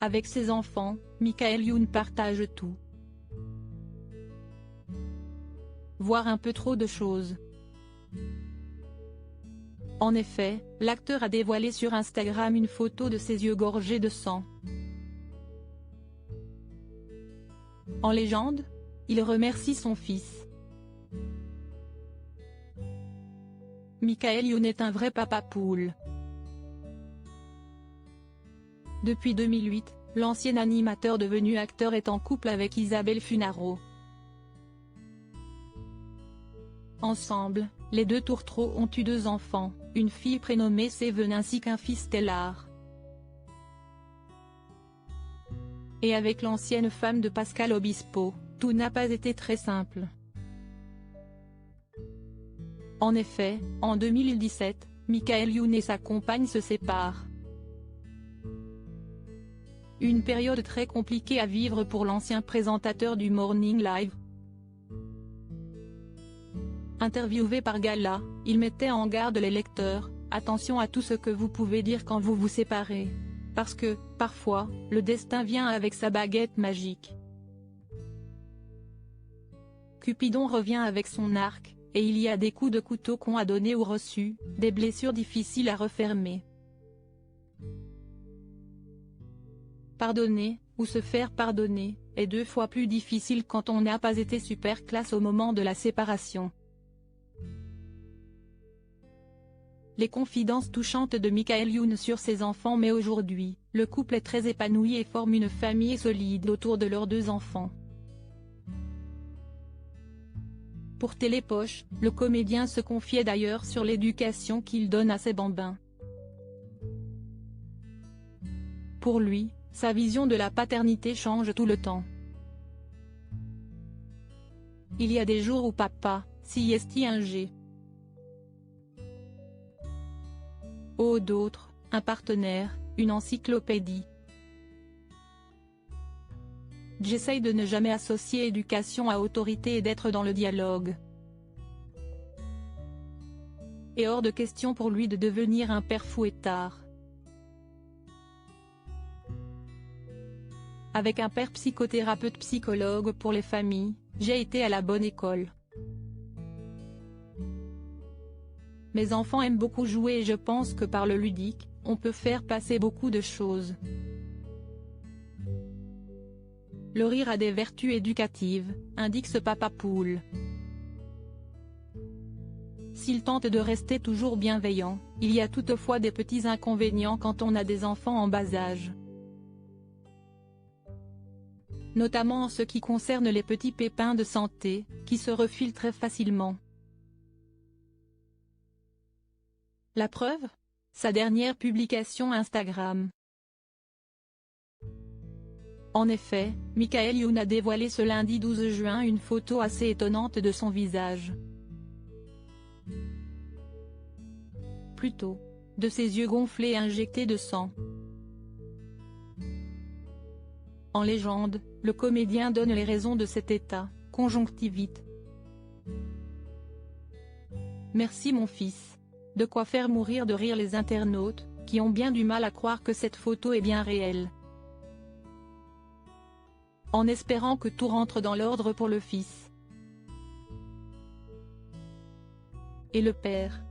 Avec ses enfants, Michael Youn partage tout. Voire un peu trop de choses. En effet, l'acteur a dévoilé sur Instagram une photo de ses yeux gorgés de sang. En légende, il remercie son fils. Michael Youn est un vrai papa poule. Depuis 2008, l'ancien animateur devenu acteur est en couple avec Isabelle Funaro. Ensemble, les deux tourtereaux ont eu 2 enfants, une fille prénommée Seven ainsi qu'un fils Stellar. Et avec l'ancienne femme de Pascal Obispo, tout n'a pas été très simple. En effet, en 2017, Michael Youn et sa compagne se séparent. Une période très compliquée à vivre pour l'ancien présentateur du Morning Live. Interviewé par Gala, il mettait en garde les lecteurs, attention à tout ce que vous pouvez dire quand vous vous séparez. Parce que, parfois, le destin vient avec sa baguette magique. Cupidon revient avec son arc, et il y a des coups de couteau qu'on a donnés ou reçus, des blessures difficiles à refermer. Pardonner, ou se faire pardonner, est 2 fois plus difficile quand on n'a pas été super classe au moment de la séparation. Les confidences touchantes de Michael Youn sur ses enfants. Mais aujourd'hui, le couple est très épanoui et forme une famille solide autour de leurs 2 enfants. Pour Télépoche, le comédien se confiait d'ailleurs sur l'éducation qu'il donne à ses bambins. Pour lui, sa vision de la paternité change tout le temps. Il y a des jours où papa, si est un G. Oh d'autres, un partenaire, une encyclopédie. J'essaye de ne jamais associer éducation à autorité et d'être dans le dialogue. Et hors de question pour lui de devenir un père fouettard. Avec un père psychothérapeute psychologue pour les familles, j'ai été à la bonne école. Mes enfants aiment beaucoup jouer et je pense que par le ludique, on peut faire passer beaucoup de choses. Le rire a des vertus éducatives, indique ce papa poule. S'il tente de rester toujours bienveillant, il y a toutefois des petits inconvénients quand on a des enfants en bas âge. Notamment en ce qui concerne les petits pépins de santé, qui se refilent très facilement. La preuve ? Sa dernière publication Instagram. En effet, Michael Youn a dévoilé ce lundi 12 juin une photo assez étonnante de son visage. Plutôt, de ses yeux gonflés et injectés de sang. En légende, le comédien donne les raisons de cet état, conjonctivite. Merci mon fils. De quoi faire mourir de rire les internautes, qui ont bien du mal à croire que cette photo est bien réelle. En espérant que tout rentre dans l'ordre pour le fils. Et le père.